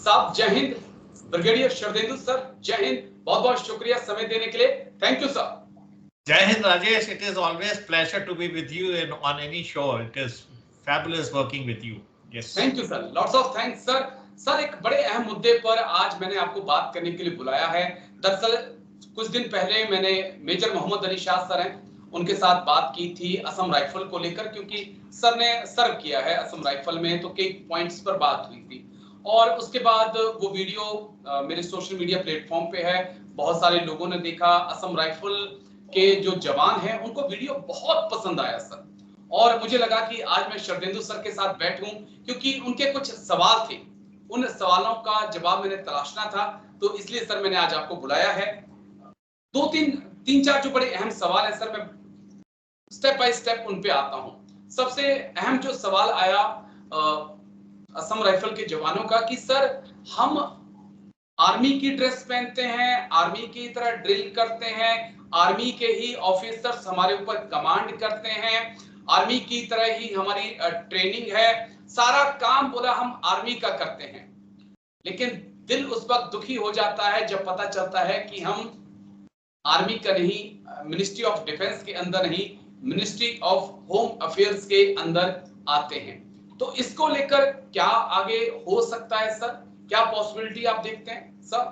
साहब जय Hind. Brigadier Sharadendu sir जय हिंद, बहुत बहुत शुक्रिया समय देने के लिए। Thank you sir. Jai Hind Rajesh, it is always pleasure to be with you on any show. It is fabulous working with you. Yes. Thank you sir, lots of thanks sir. Sir एक बड़े अहम मुद्दे पर आज मैंने आपको बात करने के लिए बुलाया है। दरअसल कुछ दिन पहले मैंने मेजर मोहम्मद अली शाह सर हैं, उनके साथ बात की थी असम राइफल को लेकर, क्योंकि सर ने सर्व किया है असम राइफल में, तो कई पॉइंट्स पर बात हुई थी। और उसके बाद वो वीडियो मेरे सोशल मीडिया प्लेटफॉर्म पे है, बहुत सारे लोगों ने देखा। असम राइफल के जो जवान हैं उनको वीडियो बहुत पसंद आया सर, और मुझे लगा कि आज मैं शरदेंदु सर के साथ बैठूं, क्योंकि उनके कुछ सवाल थे, उन सवालों का जवाब मैंने तलाशना था, तो इसलिए सर मैंने आज आपको बुलाया है। तीन चार जो बड़े अहम सवाल है सर, मैं स्टेप बाय स्टेप उन पे आता हूं। सबसे अहम जो सवाल आया असम राइफल के जवानों का कि सर हम आर्मी की ड्रेस पहनते हैं, आर्मी की तरह ड्रिल करते हैं, आर्मी के ही ऑफिसर्स हमारे ऊपर कमांड करते हैं, आर्मी की तरह ही हमारी ट्रेनिंग है, सारा काम बोला हम आर्मी का करते हैं। लेकिन दिल उस वक्त दुखी हो जाता है जब पता चलता है कि हम आर्मी का नहीं, मिनिस्ट्री ऑफ डिफेंस के अंदर नहीं, मिनिस्ट्री ऑफ होम अफेयर्स के अंदर आते हैं। तो इसको लेकर क्या आगे हो सकता है सर, क्या पॉसिबिलिटी आप देखते हैं सर?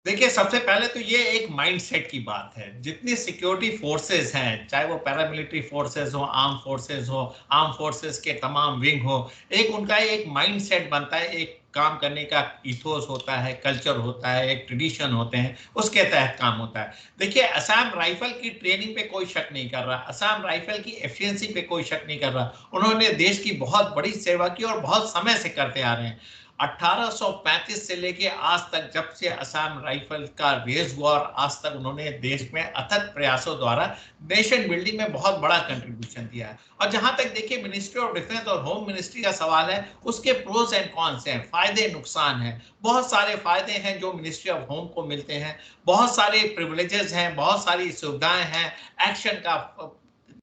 देखिए, सबसे पहले तो ये एक माइंडसेट की बात है। जितनी सिक्योरिटी फोर्सेस हैं, चाहे वो पैरामिलिट्री फोर्सेस हो, आर्म फोर्सेस हो, आर्म फोर्सेस के तमाम विंग हो, एक उनका एक माइंडसेट बनता है, एक काम करने का इथोस होता है, कल्चर होता है, एक ट्रेडिशन होते हैं, उसके तहत काम होता है। देखिए, असम राइफल की ट्रेनिंग पे कोई शक नहीं कर रहा, असम राइफल की एफिशिएंसी पे कोई शक नहीं कर रहा। उन्होंने देश की बहुत बड़ी सेवा की और बहुत समय से करते आ रहे हैं। 1835 से लेके आज तक, जब से असम राइफल का रेज हुआ, और आज तक उन्होंने देश में अथक प्रयासों द्वारा नेशन बिल्डिंग में बहुत बड़ा कंट्रीब्यूशन दिया है। और जहां तक देखिए मिनिस्ट्री ऑफ डिफेंस और होम मिनिस्ट्री का सवाल है, उसके प्रोज एंड कॉन्स हैं, फायदे नुकसान हैं। बहुत सारे फायदे हैं जो मिनिस्ट्री ऑफ होम को मिलते हैं, बहुत सारे प्रिविलेजेस हैं, बहुत सारी सुविधाएं हैं, एक्शन का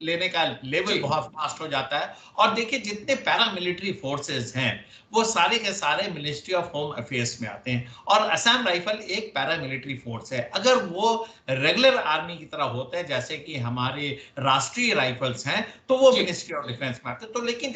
लेने का लेवल बहुत फास्ट हो जाता है। और देखिए, जितने पैरामिलिट्री फोर्सेस हैं वो सारे के सारे मिनिस्ट्री ऑफ होम अफेयर्स में आते हैं, और असम राइफल एक पैरामिलिट्री फोर्स है। अगर वो रेगुलर आर्मी की तरह होते हैं जैसे कि हमारे राष्ट्रीय राइफल्स हैं, तो वो मिनिस्ट्री ऑफ डिफेंस में आते हैं। तो लेकिन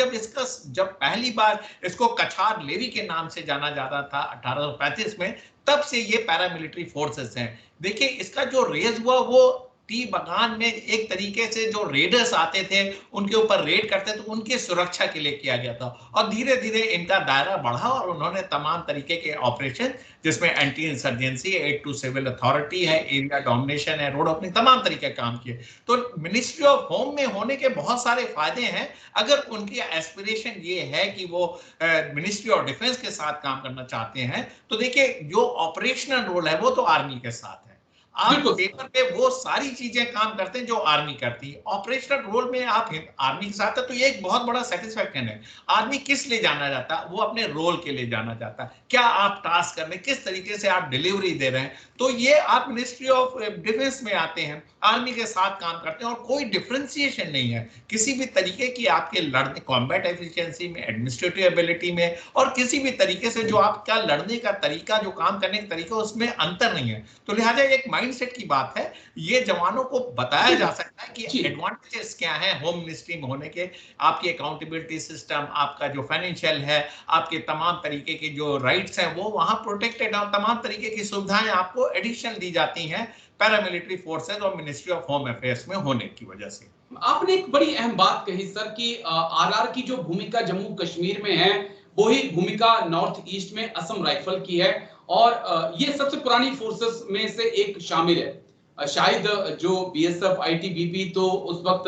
जब पहली बार इसको कछार लेवी के नाम से जाना जाता था 1835 में, तब से ये पैरामिलिट्री फोर्सेस हैं। देखिए, इसका जो रेज हुआ वो टी बगान में एक तरीके से जो रेडर्स आते थे उनके ऊपर रेड करते थे, उनकी सुरक्षा के लिए किया गया था। और धीरे धीरे इनका दायरा बढ़ा और उन्होंने तमाम तरीके के ऑपरेशन, जिसमें anti insurgency, aid to civil authority है, एरिया डोमिनेशन है, रोड ओपनिंग, तमाम तरीके काम किए। तो मिनिस्ट्री ऑफ होम में होने के बहुत सारे फायदे हैं। अगर उनकी एस्पिरेशन ये है कि वो मिनिस्ट्री ऑफ डिफेंस के साथ काम करना चाहते हैं, तो देखिए जो ऑपरेशनल रोल है वो तो आर्मी के साथ है। आप पेपर पे वो सारी चीजें काम करते हैं जो आर्मी करती है। ऑपरेशनल रोल में आप आर्मी के साथ है, तो ये एक बहुत बड़ा सेटिस्फैक्शन है। आर्मी किस लिए जाना जाता है? वो अपने रोल के लिए जाना जाता है। क्या आप टास्क कर रहे हैं, किस तरीके से आप डिलीवरी दे रहे हैं, तो ये आप मिनिस्ट्री ऑफ डिफेंस में आते हैं, आर्मी के साथ काम करते हैं, और कोई डिफरेंशिएशन नहीं है किसी भी तरीके की आपके लड़ने, कॉम्बैट एफिशिएंसी में, एडमिनिस्ट्रेटिव एबिलिटी में, और किसी भी तरीके से जो आपका लड़ने का तरीका, जो काम करने का तरीका, उसमें अंतर नहीं है। तो लिहाजा एक माइंडसेट की बात है, ये जवानों को बताया जा सकता है कि एडवांटेजेस क्या हैं होम मिनिस्ट्री में होने के। आपकी अकाउंटेबिलिटी सिस्टम, आपका जो फाइनेंशियल है, आपके तमाम तरीके के जो राइट्स हैं वो वहां प्रोटेक्टेड, और तमाम तरीके की सुविधाएं आपको एडिशनल दी जाती हैं पैरामिलिट्री फोर्सेस और मिनिस्ट्री ऑफ होम अफेयर्स में होने की वजह से। आपने एक बड़ी अहम बात कही सर कि आरआर की जो भूमिका जम्मू कश्मीर में है, वही भूमिका नॉर्थ ईस्ट में असम राइफल की है, और ये सबसे पुरानी फोर्सेस में से एक शामिल है। शायद जो बीएसएफ, आईटीबीपी, तो उस वक्त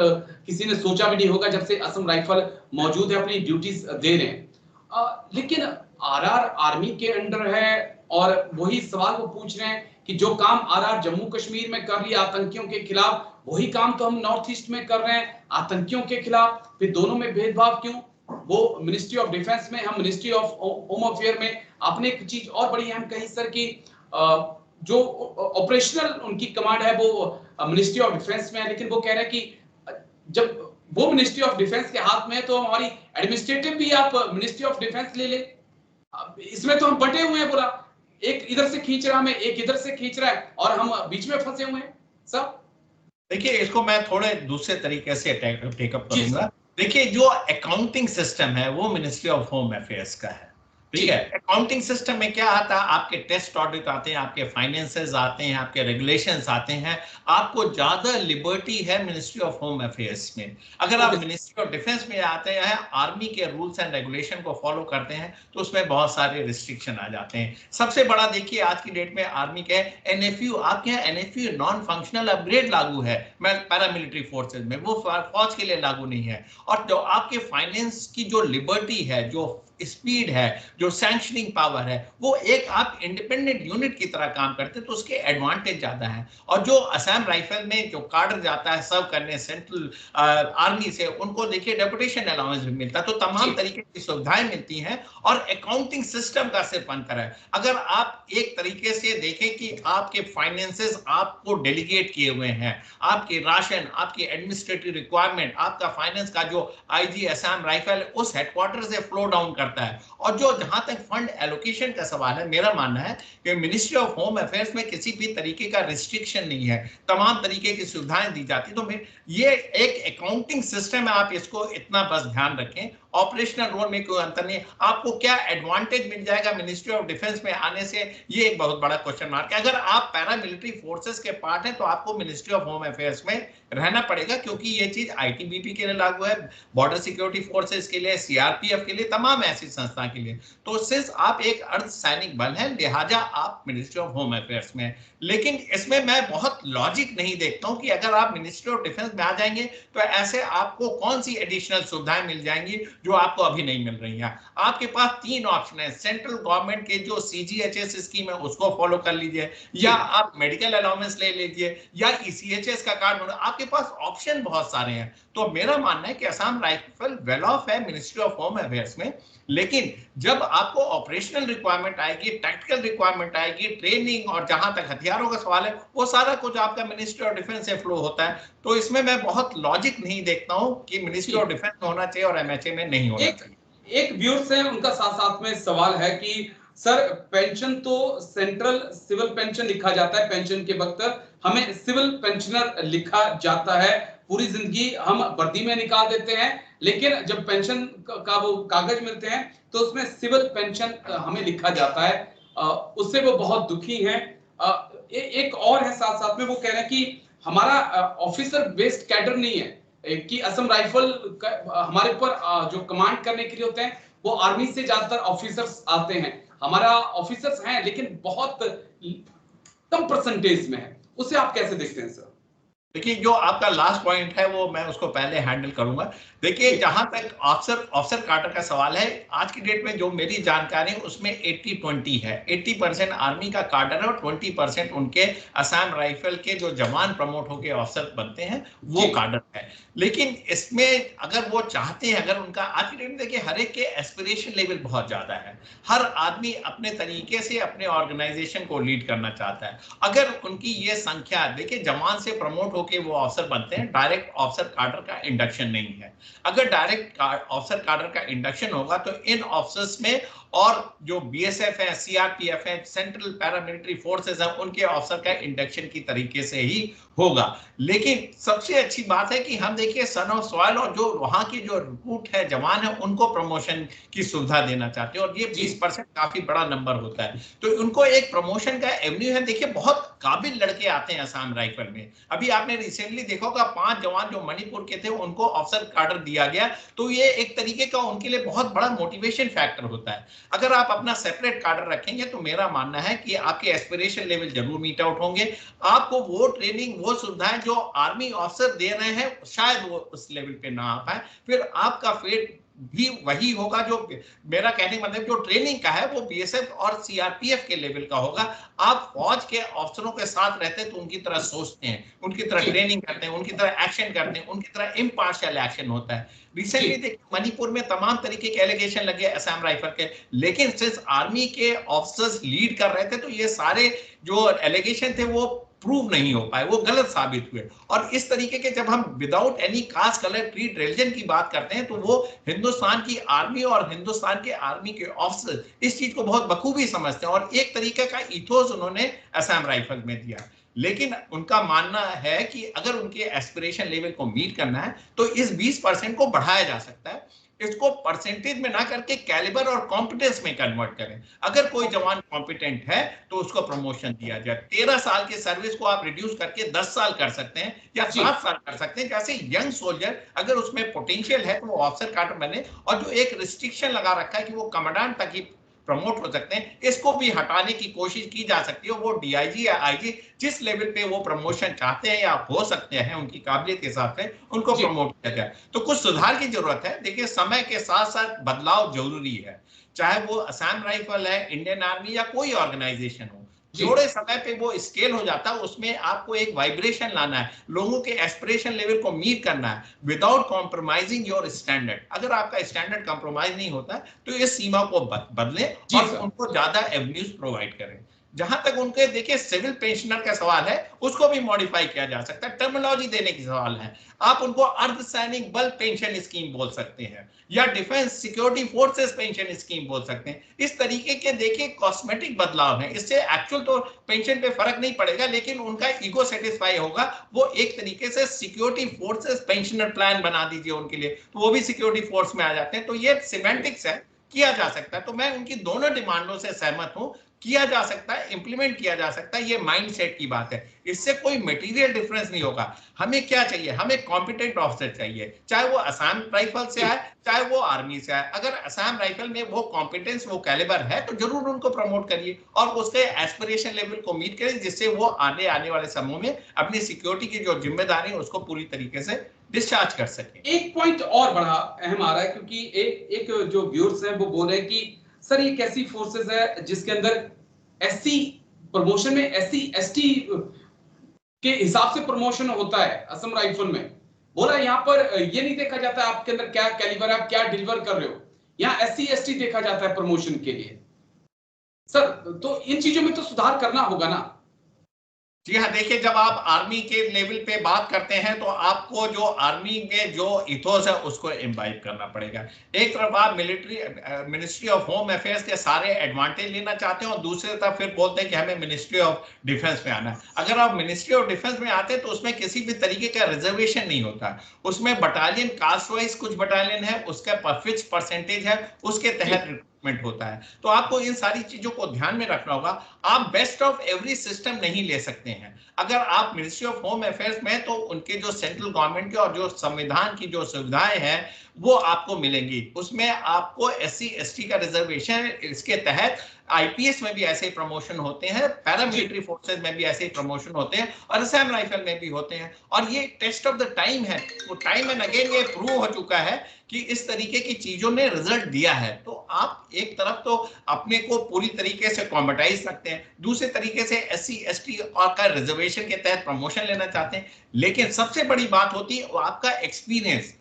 किसी ने सोचा भी नहीं होगा जब से असम राइफल मौजूद है, अपनी ड्यूटीज दे रहे हैं। लेकिन आरआर आर्मी के अंडर है, और वही सवाल वो पूछ रहे हैं कि जो काम आरआर जम्मू कश्मीर में कर रही है आतंकियों के खिलाफ, वही काम तो हम नॉर्थ ईस्ट में कर रहे हैं आतंकियों के खिलाफ। फिर दोनों में भेदभाव क्यों? वो मिनिस्ट्री ऑफ डिफेंस में, हम मिनिस्ट्री ऑफ होम अफेयर में। आपने एक चीज और बड़ी अहम कही सर कि जो ऑपरेशनल उनकी कमांड है वो मिनिस्ट्री ऑफ डिफेंस में है, लेकिन वो कह रहे हैं कि जब वो मिनिस्ट्री ऑफ डिफेंस के हाथ में है तो हमारी एडमिनिस्ट्रेटिव भी आप मिनिस्ट्री ऑफ डिफेंस ले ले। इसमें तो हम बटे हुए हैं पूरा, एक इधर से खींच रहा है, एक इधर से खींच रहा है और हम बीच में फंसे हुए हैं सब। देखिए इसको मैं थोड़े दूसरे तरीके से टेकअप जी करूंगा। सर। देखिए जो अकाउंटिंग सिस्टम है वो मिनिस्ट्री ऑफ होम अफेयर्स का है, ठीक जी है। अकाउंटिंग सिस्टम में क्या आता है, आपके टेस्ट ऑडिट आते हैं, आपके फाइनेंसेस आते हैं, आपके रेगुलेशंस आते हैं, आपको ज्यादा लिबर्टी है मिनिस्ट्री ऑफ होम अफेयर्स में। अगर आप ओके। मिनिस्ट्री ऑफ डिफेंस में आते हैं, आर्मी के रूल्स एंड रेगुलेशन को फॉलो करते हैं, तो उसमें बहुत सारे रिस्ट्रिक्शन आ जाते हैं। सबसे बड़ा देखिए आज की डेट में आर्मी के एनएफयू, आपके यहाँ एनएफयू नॉन फंक्शनल अपग्रेड लागू है मैं पैरामिलिट्री फोर्सेज में, वो फौज के लिए लागू नहीं है। और जो आपके फाइनेंस की जो लिबर्टी है, जो स्पीड है, जो सैंक्शनिंग पावर है, वो एक आप इंडिपेंडेंट यूनिट की तरह काम करते हैं, तो उसके एडवांटेज ज्यादा है। और जो असम राइफल में जो कार्डर जाता है सर्व करने सेंट्रल आर्मी से, उनको देखिए डेपुटेशन अलाउंस भी मिलता है, तो तमाम तरीके की सुविधाएं मिलती हैं। और अकाउंटिंग सिस्टम का सिर्फ अंतर है, अगर आप एक तरीके से देखें कि आपके फाइनेंसेस आपको डेलीगेट किए हुए हैं, आपके राशन, आपकी एडमिनिस्ट्रेटिव रिक्वायरमेंट, आपका फाइनेंस का जो आईजी असम राइफल उस हेडक्वार्टर से फ्लो डाउन करता है। और जो जहां तक फंड एलोकेशन का सवाल है, मेरा मानना है कि मिनिस्ट्री ऑफ होम अफेयर्स में किसी भी तरीके का रिस्ट्रिक्शन नहीं है, तमाम तरीके की सुविधाएं दी जाती। तो ये एक अकाउंटिंग सिस्टम है, आप इसको इतना बस ध्यान रखें। ऑपरेशनल रोल में कोई अंतर नहीं। आपको क्या एडवांटेज मिल जाएगा मिनिस्ट्री ऑफ डिफेंस में आने से, ये एक बहुत बड़ा क्वेश्चन मार्क है। अगर आप पैरामिलिट्री फोर्सेस के पार्ट हैं तो आपको मिनिस्ट्री ऑफ होम अफेयर्स में रहना पड़ेगा, क्योंकि ये चीज आईटीबीपी के लिए लागू है, बॉर्डर सिक्योरिटी फोर्सेस के लिए, सीआरपीएफ के लिए, तमाम ऐसी संस्था के लिए। तो सिर्फ आप एक अर्ध सैनिक बल है, लिहाजा आप मिनिस्ट्री ऑफ होम अफेयर्स में। लेकिन इसमें मैं बहुत लॉजिक नहीं देखता हूं कि अगर आप मिनिस्ट्री ऑफ डिफेंस में आ जाएंगे तो ऐसे आपको कौन सी एडिशनल सुविधाएं मिल जाएंगी जो आपको अभी नहीं मिल रही हैं। आपके पास तीन ऑप्शन है, सेंट्रल गवर्नमेंट के जो सीजीएचएस स्कीम है उसको फॉलो कर लीजिए, या आप मेडिकल अलाउंस ले लीजिए, या ईसीएचएस का कार्ड। आपके पास ऑप्शन बहुत सारे हैं। तो मेरा मानना है कि असम राइफल वेल ऑफ है मिनिस्ट्री ऑफ होम अफेयर्स में, लेकिन जब आपको ऑपरेशनल रिक्वायरमेंट आएगी, टैक्टिकल रिक्वायरमेंट आएगी, ट्रेनिंग और जहां तक हथियारों का सवाल है, वो सारा कुछ आपका मिनिस्ट्री ऑफ डिफेंस से फ्लो होता है। तो इसमें मैं बहुत लॉजिक नहीं देखता हूं कि मिनिस्ट्री ऑफ डिफेंस में होना चाहिए और एमएचए में नहीं होना चाहिए। एक व्यूअर्स है, उनका साथ साथ में सवाल है कि सर पेंशन तो सेंट्रल सिविल पेंशन लिखा जाता है, पेंशन के वक्त हमें सिविल पेंशनर लिखा जाता है, पूरी जिंदगी हम वर्दी में निकाल देते हैं, लेकिन जब पेंशन का वो कागज मिलते हैं तो उसमें सिविल पेंशन हमें लिखा जाता है, उससे वो बहुत दुखी हैं। एक और है साथ साथ में, वो कह रहे हैं कि हमारा ऑफिसर बेस्ड कैडर नहीं है, कि असम राइफल हमारे ऊपर जो कमांड करने के लिए होते हैं वो आर्मी से ज्यादातर ऑफिसर्स आते हैं, हमारा ऑफिसर्स हैं लेकिन बहुत कम परसेंटेज में है, उसे आप कैसे देखते हैं सर? देखिए जो आपका लास्ट पॉइंट है वो मैं उसको पहले हैंडल करूंगा। देखिए जहां तक ऑफिसर कार्टर का सवाल है, आज की डेट में जो मेरी जानकारी है उसमें 80-20 है, 80% आर्मी का कार्डर है और 20% उनके असम राइफल के जो जवान प्रमोट होकर ऑफिसर बनते हैं वो कार्डर है। लेकिन इसमें अगर वो चाहते हैं, अगर उनका आज की डेट में देखिए हर एक के एस्पिरेशन लेवल बहुत ज्यादा है, हर आदमी अपने तरीके से अपने ऑर्गेनाइजेशन को लीड करना चाहता है। अगर उनकी ये संख्या देखिए, जवान से प्रमोट होके वो ऑफिसर बनते हैं, डायरेक्ट ऑफिसर कार्डर का इंडक्शन नहीं है। अगर डायरेक्ट ऑफिसर कार्डर का इंडक्शन होगा तो इन ऑफिसर्स में और जो बीएसएफ है, सीआरपीएफ है, सेंट्रल पैरामिलिट्री फोर्सेस है, उनके ऑफिसर का इंडक्शन की तरीके से ही होगा। लेकिन सबसे अच्छी बात है कि हम देखिए सन ऑफ सॉइल और जो वहां के जो रिक्रूट है जवान है उनको प्रमोशन की सुविधा देना चाहते हैं, और ये 20% काफी बड़ा नंबर होता है। तो उनको एक प्रमोशन का एवेन्यू है। देखिए बहुत काबिल लड़के आते हैं असम राइफल में। अभी आपने रिसेंटली देखा होगा 5 जवान जो मणिपुर के थे उनको ऑफिसर कार्डर दिया गया, तो ये एक तरीके का उनके लिए बहुत बड़ा मोटिवेशन फैक्टर होता है। अगर आप अपना सेपरेट कार्डर रखेंगे तो मेरा मानना है कि आपके एस्पिरेशन लेवल जरूर मीट आउट होंगे, आपको वो ट्रेनिंग वो सुविधाएं जो आर्मी ऑफिसर दे रहे हैं शायद वो उस लेवल पे ना आ पाए, फिर आपका फेट भी वही होगा जो मेरा कहने का मतलब जो ट्रेनिंग का है वो बीएसएफ और सीआरपीएफ के लेवल का होगा। आप फौज के अफसरों के साथ रहते हैं तो उनकी तरह सोचते हैं, उनकी तरह ट्रेनिंग करते हैं, उनकी तरह एक्शन करते हैं, उनकी तरह इम्पार्शियल एक्शन होता है। रिसेंटली देखिए मणिपुर में तमाम तरीके के एलिगेशन लगे असम राइफल के, लेकिन सिर्फ आर्मी के ऑफिसर्स लीड कर रहे थे तो ये सारे जो एलिगेशन थे वो प्रूव नहीं हो पाए, वो गलत साबित हुए। और इस तरीके के जब हम without any caste colour creed religion की बात करते हैं तो वो हिंदुस्तान की आर्मी और हिंदुस्तान के आर्मी के ऑफिसर इस चीज को बहुत बखूबी समझते हैं और एक तरीके का इथोस उन्होंने असम राइफल में दिया। लेकिन उनका मानना है कि अगर उनके एस्पिरेशन लेवल को मीट करना है तो इस 20% को बढ़ाया जा सकता है, इसको परसेंटेज में ना करके कैलिबर और कॉम्पिटेंस में कन्वर्ट करें। अगर कोई जवान कॉम्पिटेंट है तो उसको प्रमोशन दिया जाए। 13 साल के सर्विस को आप रिड्यूस करके 10 साल कर सकते हैं या 7 साल कर सकते हैं। जैसे यंग सोल्जर अगर उसमें पोटेंशियल है तो वो ऑफिसर काडर बने, और जो एक रिस्ट्रिक्शन लगा रखा है कि वो कमांडेंट तक ही प्रमोट हो सकते हैं, इसको भी हटाने की कोशिश की जा सकती है। वो डीआईजी या आईजी जिस लेवल पे वो प्रमोशन चाहते हैं या हो सकते हैं उनकी काबिलियत के हिसाब से उनको प्रमोट किया जाए। तो कुछ सुधार की जरूरत है। देखिए, समय के साथ साथ बदलाव जरूरी है, चाहे वो असम राइफल है, इंडियन आर्मी या कोई ऑर्गेनाइजेशन हो। थोड़े समय पे वो स्केल हो जाता है, उसमें आपको एक वाइब्रेशन लाना है, लोगों के एस्पिरेशन लेवल को मीट करना है विदाउट कॉम्प्रोमाइजिंग योर स्टैंडर्ड। अगर आपका स्टैंडर्ड कॉम्प्रोमाइज नहीं होता तो इस सीमा को बदलें और उनको ज्यादा एवेन्यूज प्रोवाइड करें। जहां तक उनके देखिए सिविल पेंशनर का सवाल है, उसको भी मॉडिफाई किया जा सकता है, टर्मिनोलॉजी देने की सवाल है। आप उनको अर्धसैनिक बल पेंशन स्कीम बोल सकते हैं या defence security forces pension scheme बोल सकते हैं। इस तरीके के देखिए कॉस्मेटिक बदलाव हैं, इससे एक्चुअल तो पेंशन पे फर्क नहीं पड़ेगा, लेकिन उनका ईगो सेटिस्फाई होगा। वो एक तरीके से सिक्योरिटी फोर्सेस पेंशनर प्लान बना दीजिए उनके लिए, तो वो भी सिक्योरिटी फोर्स में आ जाते हैं। तो ये सिमेंटिक्स है, किया जा सकता है। तो मैं उनकी दोनों डिमांडों से सहमत हूं, किया जा सकता है, इंप्लीमेंट किया जा सकता है। ये माइंडसेट की बात है, इससे कोई मटेरियल डिफरेंस नहीं होगा। हमें क्या चाहिए? हमें कॉम्पिटेंट ऑफिसर चाहिए, चाहे वो असम राइफल से आए चाहे वो आर्मी से आए। अगर असम राइफल में वो कॉम्पिटेंस वो कैलिबर है तो जरूर उनको प्रमोट करिए और उसके एस्पिरेशन लेवल को मीट करें, जिससे वो आने वाले समय में अपनी सिक्योरिटी की जो जिम्मेदारी है उसको पूरी तरीके से डिस्चार्ज कर सके। एक पॉइंट और बड़ा अहम आ रहा है, क्योंकि एक जो व्यूअर्स हैं वो बोल रहे हैं कि सर ये कैसी फोर्सेस है जिसके अंदर एससी प्रमोशन में एससी एसटी के हिसाब से प्रमोशन होता है। असम राइफल में बोला यहाँ पर ये नहीं देखा जाता आपके अंदर क्या कैलिबर है, आप क्या डिलीवर कर रहे हो। यहाँ एससी एसटी देखा जाता है प्रमोशन के लिए। सर तो इन चीजों में तो सुधार करना होगा ना। जी हाँ, देखिए, जब आप आर्मी के लेवल पे बात करते हैं तो आपको जो आर्मी में जो इथोस है उसको इम्बाइब करना पड़ेगा। एक तरफ आप मिनिस्ट्री ऑफ होम अफेयर्स के सारे एडवांटेज लेना चाहते हैं और दूसरी तरफ फिर बोलते हैं कि हमें मिनिस्ट्री ऑफ डिफेंस में आना है। अगर आप मिनिस्ट्री ऑफ डिफेंस में आते हैं तो उसमें किसी भी तरीके का रिजर्वेशन नहीं होता। उसमें बटालियन कास्ट वाइज कुछ बटालियन है, उसका फिक्स परसेंटेज है, उसके तहत होता है। तो आपको इन सारी चीजों को ध्यान में रखना होगा। आप बेस्ट ऑफ एवरी सिस्टम नहीं ले सकते हैं। अगर आप मिनिस्ट्री ऑफ होम अफेयर्स में तो उनके जो सेंट्रल गवर्नमेंट के और जो संविधान की जो सुविधाएं हैं वो आपको मिलेंगी। उसमें आपको एससी एसटी का रिजर्वेशन, इसके तहत आईपीएस में भी ऐसे ही प्रमोशन होते हैं, पैरामिलिट्री फोर्सेस में भी ऐसे ही प्रमोशन होते हैं और असम राइफल में भी होते हैं। और ये टेस्ट ऑफ द टाइम है, वो टाइम एंड अगेन ये प्रूव हो चुका है कि इस तरीके की चीजों ने रिजल्ट दिया है। तो आप एक तरफ तो अपने को पूरी तरीके से कॉम्बटाइज रखते हैं, दूसरे तरीके से एससी एसटी और का रिजर्वेशन के तहत प्रमोशन लेना चाहते हैं। लेकिन सबसे बड़ी बात होती है वो आपका एक्सपीरियंस।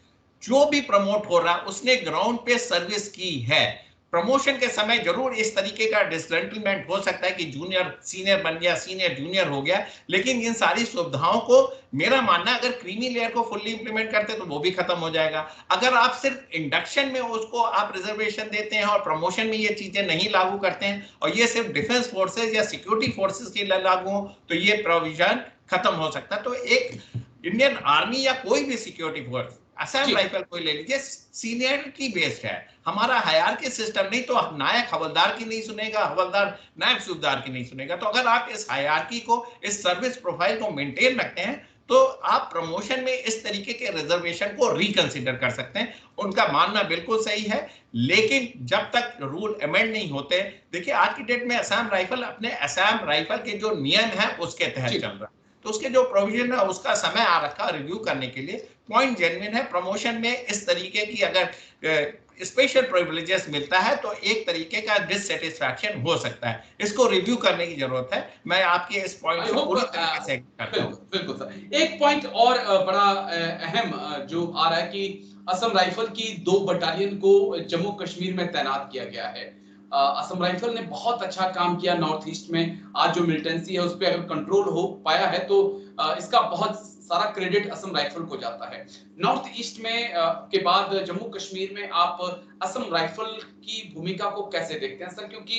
जो भी प्रमोट हो रहा है उसने ग्राउंड पे सर्विस की है। प्रमोशन के समय जरूर इस तरीके का डिसग्रंटलमेंट हो सकता है कि जूनियर सीनियर बन गया, सीनियर जूनियर हो गया, लेकिन इन सारी सुविधाओं को मेरा मानना है अगर क्रीमी लेयर को फुल्ली इंप्लीमेंट करते तो वो भी खत्म हो जाएगा। अगर आप सिर्फ इंडक्शन में उसको आप रिजर्वेशन देते हैं और प्रमोशन में ये चीजें नहीं लागू करते हैं और ये सिर्फ डिफेंस फोर्सेज या सिक्योरिटी फोर्सेज के लिए लागू हो तो ये प्रोविजन खत्म हो सकता है। तो एक इंडियन आर्मी या कोई भी सिक्योरिटी फोर्स, असम राइफल कोई ले लीजिए, सीनियरिटी बेस्ड है। हमारा हायरार्की सिस्टम नहीं तो नायक हवलदार की नहीं सुनेगा, हवलदार नायक सूबेदार की नहीं सुनेगा। तो अगर आप इस हायरार्की को, इस सर्विस प्रोफाइल को मेंटेन रखते हैं तो आप प्रमोशन में इस तरीके के रिजर्वेशन को रिकंसिडर कर सकते हैं। उनका मानना बिल्कुल सही है, लेकिन जब तक रूल अमेंड नहीं होते, देखिए आज की डेट में असम राइफल अपने असम राइफल के जो नियम है उसके तहत चल रहा है, तो उसके जो प्रोविजन है उसका समय आ रखा रिव्यू करने के लिए। पॉइंट जेन्युइन है, प्रमोशन में इस तरीके की अगर स्पेशल प्रिविलेजेस मिलता है तो एक तरीके का डिससेटिस्फैक्शन हो सकता है, इसको रिव्यू करने की जरूरत है। मैं आपके इस पॉइंट को पूरी तरीके से करता हूं। बिल्कुल सर, एक पॉइंट और बड़ा अहम जो आ रहा है कि असम राइफल की 2 बटालियन को जम्मू कश्मीर में तैनात किया गया है। असम राइफल ने बहुत अच्छा काम किया नॉर्थ ईस्ट में। आज जो मिलिटेंसी है उस पर अगर कंट्रोल हो पाया है तो इसका बहुत सारा क्रेडिट असम राइफल को जाता है। नॉर्थ ईस्ट में के बाद जम्मू कश्मीर में आप असम राइफल की भूमिका को कैसे देखते हैं सर? क्योंकि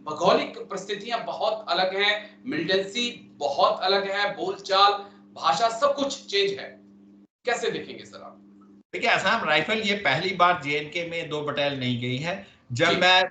भौगोलिक परिस्थितियां बहुत अलग हैं, मिलिटेंसी बहुत अलग है, बोलचाल, भाषा सब कुछ चेंज है। कैसे देखेंगे सर आप? देखिए, असम राइफल ये पहली बार जेएनके में 2 बटालियन नहीं गई है। जब जी, मैं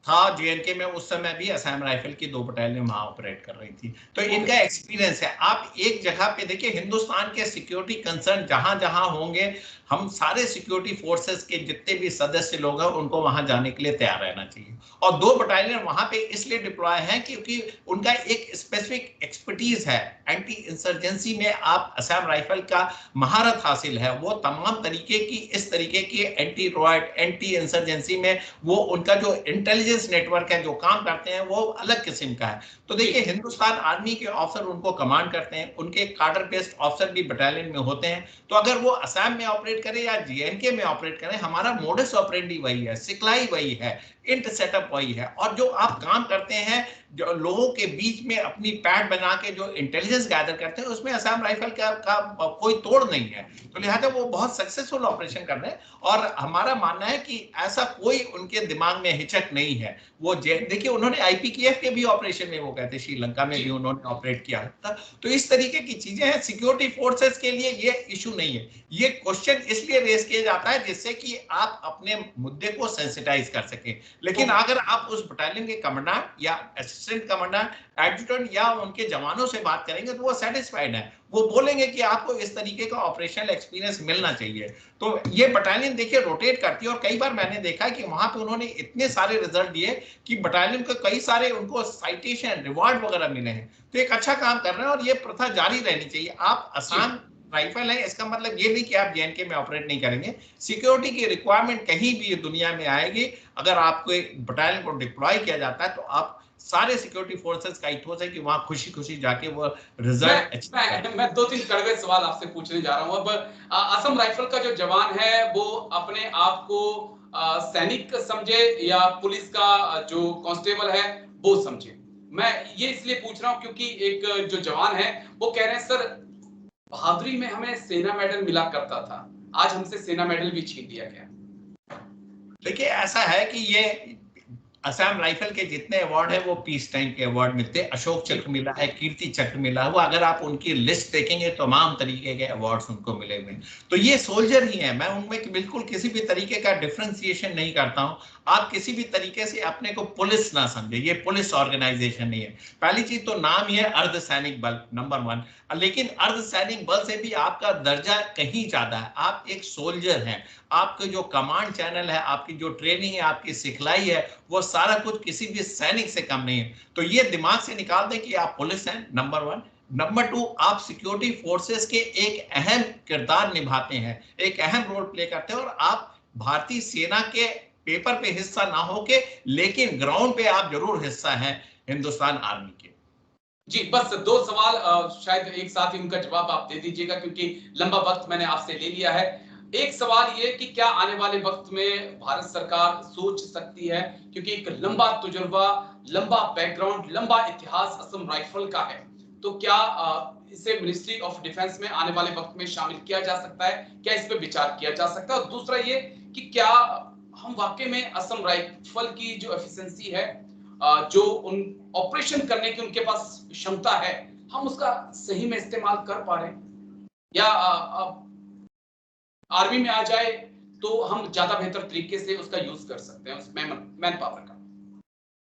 था जेएनके में उस समय भी असम राइफल की 2 बटालियन वहां ऑपरेट कर रही थी, तो ओके इनका सर। एक्सपीरियंस है। आप एक जगह पे देखिए, हिंदुस्तान के सिक्योरिटी कंसर्न जहां जहां होंगे, हम सारे सिक्योरिटी फोर्सेस के जितने भी सदस्य लोग हैं उनको वहां जाने के लिए तैयार रहना चाहिए। और 2 बटालियन वहां पे इसलिए डिप्लॉय हैं क्योंकि उनका एक स्पेसिफिक एक्सपर्टीज है। एंटी इंसर्जेंसी में आप असम राइफल का महारत हासिल है। वो तमाम तरीके की इस तरीके की एंटी रॉयट, एंटी इंसर्जेंसी में वो उनका जो इंटेलिजेंस नेटवर्क है, जो काम करते हैं, वो अलग किस्म का है। तो देखिए, हिंदुस्तान आर्मी के ऑफिसर उनको कमांड करते हैं, उनके कार्डर बेस्ड ऑफिसर भी बटालियन में होते हैं। तो अगर वो असम में ऑपरेट करें या जेएनके में ऑपरेट करें, हमारा मोडस ऑपरेंडी वही है, सिखलाई वही है, इंट सेटअप वही है। और जो आप काम करते हैं, जो लोगों के बीच में अपनी पैड बना के जो इंटेलिजेंस गैदर करते हैं, उसमें असम राइफल का कोई तोड़ नहीं है। तो लिहाजा वो बहुत सक्सेसफुल ऑपरेशन कर रहे हैं। और हमारा मानना है कि ऐसा कोई उनके दिमाग में हिचक नहीं है। वो देखिए, उन्होंने आईपीकेएफ के भी ऑपरेशन में वो कहते, श्रीलंका में भी उन्होंने ऑपरेट किया था। तो इस तरीके की चीजें हैं। सिक्योरिटी फोर्सेस के लिए ये इशू नहीं है। ये क्वेश्चन इसलिए रेज किया जाता है जिससे कि आप अपने मुद्दे को सेंसिटाइज कर सके। लेकिन अगर आप उस बटालियन के कमांडेंट या असिस्टेंट कमांडेंट, एडजुटेंट या उनके जवानों से बात करेंगे तो वो सेटिस्फाइड है। वो बोलेंगे कि आपको इस तरीके का ऑपरेशनल एक्सपीरियंस मिलना चाहिए। तो ये बटालियन देखिए रोटेट करती है। और कई बार मैंने देखा कि वहां पे उन्होंने इतने सारे रिजल्ट दिए कि बटालियन को कई सारे उनको साइटेशन, रिवार्ड वगैरह मिले हैं। तो एक अच्छा काम कर रहे हैं और ये प्रथा जारी रहनी चाहिए। आप आसान राइफल है, इसका मतलब ये नहीं कि आप जेएनके में ऑपरेट नहीं करेंगे। सिक्योरिटी की रिक्वायरमेंट कहीं भी दुनिया में आएगी, अगर आपको एक बटालियन को डिप्लॉय किया जाता है तो आप सारे सिक्योरिटी फोर्सेस का इथोस है कि वहां खुशी खुशी जाके वो रिजल्ट मैं 2-3 कड़वे सवाल आपसे पूछने जा रहा हूं। अब असम राइफल का जो जवान है वो अपने आप को सैनिक समझे या पुलिस का जो कांस्टेबल है वो समझे? मैं ये इसलिए पूछ रहा हूं क्योंकि एक जो जवान है वो कह रहे हैं सर, बहादुरी में हमें सेना मेडल मिला करता था, आज हमसे सेना मेडल भी छीन लिया गया। देखिए, ऐसा है कि ये असम राइफल के जितने अवार्ड है वो पीस टाइम के अवार्ड मिलते हैं। अशोक चक्र मिला है, कीर्ति चक्र मिला है। वो अगर आप उनकी लिस्ट देखेंगे तमाम तरीके के अवार्ड्स उनको मिले हुए हैं। तो ये सोल्जर ही है। मैं उनमें बिल्कुल किसी भी तरीके का डिफरेंशिएशन नहीं करता हूं। आप किसी भी तरीके से अपने को पुलिस ना समझे, ये पुलिस ऑर्गेनाइजेशन नहीं है। पहली चीज तो नाम ही है अर्धसैनिक बल, नंबर 1। लेकिन अर्धसैनिक बल से भी आपका दर्जा कहीं ज्यादा है। आप एक सोल्जर हैं। आपके जो कमांड चैनल है, आपकी जो ट्रेनिंग है, आपकी सिखलाई है, वो सारा कुछ किसी भी सैनिक से कम नहीं है। तो ये दिमाग से निकाल दें कि आप पुलिस हैं, नंबर 1। नंबर 2, आप सिक्योरिटी फोर्सेस के एक अहम किरदार निभाते हैं, एक अहम रोल प्ले करते हैं। और आप भारतीय सेना के पेपर पे हिस्सा ना होके, लेकिन ग्राउंड पे आप जरूर हिस्सा हैं हिंदुस्तान आर्मी के। जी, बस 2 सवाल शायद एक साथ ही उनका जवाब आप दे दीजिएगा क्योंकि लंबा वक्त मैंने आपसे ले लिया है। एक सवाल ये कि क्या आने वाले वक्त में भारत सरकार सोच सकती है, क्योंकि एक लंबा तजुर्बा, लंबा बैकग्राउंड, लंबा इतिहास असम राइफल का है, तो क्या इसे मिनिस्ट्री ऑफ डिफेंस में आने वाले वक्त में शामिल किया जा सकता है? क्या इस पे विचार किया जा सकता है? और दूसरा ये कि क्या हम वाकई में असम राइफल की जो एफिशिएंसी है, जो उन ऑपरेशन करने की उनके पास क्षमता है, हम उसका सही में इस्तेमाल कर पा रहे हैं, या आर्मी में आ जाए तो हम ज्यादा बेहतर तरीके से उसका यूज कर सकते हैं, उस मैन पावर का?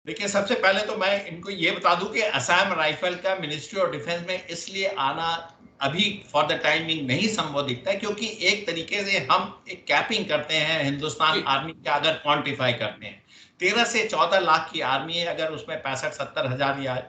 देखिए, सबसे पहले तो मैं इनको ये बता दूं कि असम राइफल का मिनिस्ट्री ऑफ डिफेंस में इसलिए आना अभी फॉर द टाइमिंग नहीं संभव दिखता है क्योंकि एक तरीके से हम एक कैपिंग करते हैं हिंदुस्तान आर्मी का। अगर क्वांटिफाई करते हैं, 13 से 14 लाख की आर्मी है। अगर उसमें 65-70 हजार या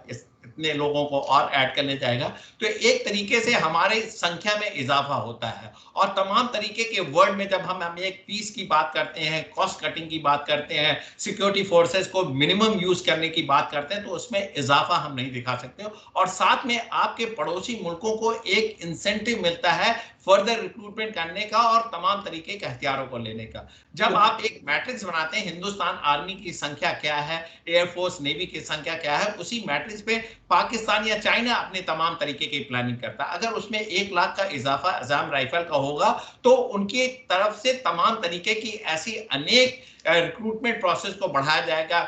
इतने लोगों को और ऐड करने जाएगा तो एक तरीके से हमारे संख्या में इजाफा होता है। और तमाम तरीके के वर्ड में जब हम एक पीस की बात करते हैं, कॉस्ट कटिंग की बात करते हैं, सिक्योरिटी फोर्सेस को मिनिमम यूज करने की बात करते हैं, तो उसमें इजाफा हम नहीं दिखा सकते। और साथ में आपके पड़ोसी मुल्कों को एक इंसेंटिव मिलता है फर्दर रिक्रूटमेंट करने का और तमाम तरीके के हथियारों को लेने का। जब आप एक मैट्रिक्स बनाते हैं, हिंदुस्तान आर्मी की संख्या क्या है, एयरफोर्स नेवी की संख्या क्या है, उसी मैट्रिक्स पे पाकिस्तान या चाइना अपने तमाम तरीके की प्लानिंग करता है। अगर उसमें 1 लाख का इजाफा अज़ाम राइफल का होगा तो उनकी तरफ से तमाम तरीके की ऐसी अनेक रिक्रूटमेंट प्रोसेस को बढ़ाया जाएगा,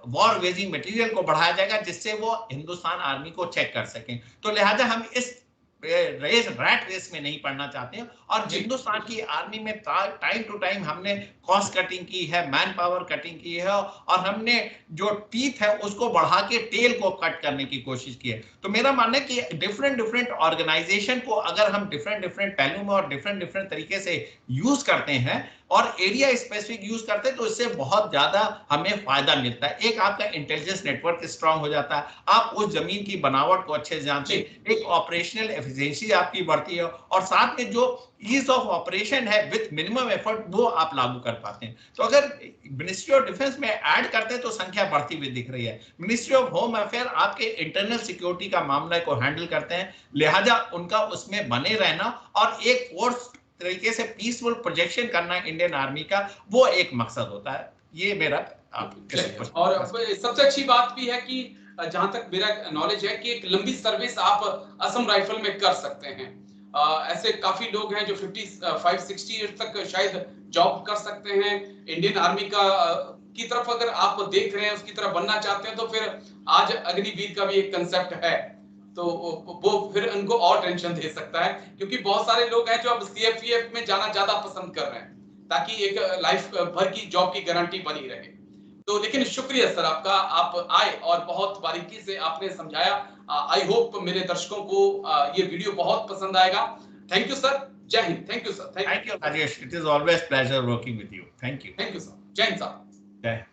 वॉर वेजिंग मटेरियल को बढ़ाया जाएगा, जिससे वो हिंदुस्तान आर्मी को चेक कर सकें। तो लिहाजा हम इस रैट रेस में नहीं पड़ना चाहते हैं। और हिंदुस्तान की आर्मी में टाइम टू टाइम हमने कॉस्ट कटिंग की है, मैन पावर कटिंग की है, और हमने जो टीथ है उसको बढ़ा के टेल को कट करने की कोशिश की है। तो मेरा मानना है कि डिफरेंट ऑर्गेनाइजेशन को अगर हम डिफरेंट पहलू में और डिफरेंट तरीके से यूज करते हैं और एरिया स्पेसिफिक यूज करते हैं तो इससे बहुत ज्यादा हमें फायदा मिलता है। एक आपका इंटेलिजेंस नेटवर्क स्ट्रांग हो जाता है, आप उस जमीन की बनावट को अच्छे से जानते हैं, एक ऑपरेशनल एफिशिएंसी आपकी बढ़ती है, और साथ में जो ईज ऑफ ऑपरेशन है विद मिनिमम एफर्ट वो आप लागू कर पाते हैं। तो अगर मिनिस्ट्री ऑफ डिफेंस में ऐड करते हैं तो संख्या बढ़ती हुई दिख रही है। मिनिस्ट्री ऑफ होम अफेयर आपके इंटरनल सिक्योरिटी का मामला को हैंडल करते हैं, लिहाजा उनका उसमें बने रहना और एक फोर्स तरीके से पीसफुल प्रोजेक्शन करना इंडियन आर्मी का, वो एक मकसद होता है। ये मेरा और सबसे अच्छी बात भी है कि जहां तक मेरा नॉलेज है कि एक लंबी सर्विस आप असम राइफल में कर सकते हैं। ऐसे काफी लोग हैं जो 55-60 ईयर्स तक शायद जॉब कर सकते हैं। इंडियन आर्मी का की तरफ अगर आप देख रहे हैं, उसकी तरफ बनना चाहते हैं, तो फिर आज अग्निवीर का भी एक कंसेप्ट है, तो वो फिर उनको और टेंशन दे सकता है, क्योंकि बहुत सारे लोग हैं जो अब सीएपीएफ में जाना ज्यादा पसंद कर रहे हैं ताकि एक लाइफ भर की जॉब की गारंटी बनी रहे। तो लेकिन शुक्रिया सर आपका, आप आए और बहुत बारीकी से आपने समझाया। आई होप मेरे दर्शकों को ये वीडियो बहुत पसंद आएगा। थैंक यू सर, जय Hind. Thank you sir. Thank you Rajesh, it is always pleasure working with you. Thank you sir. जय हिंद सर। जय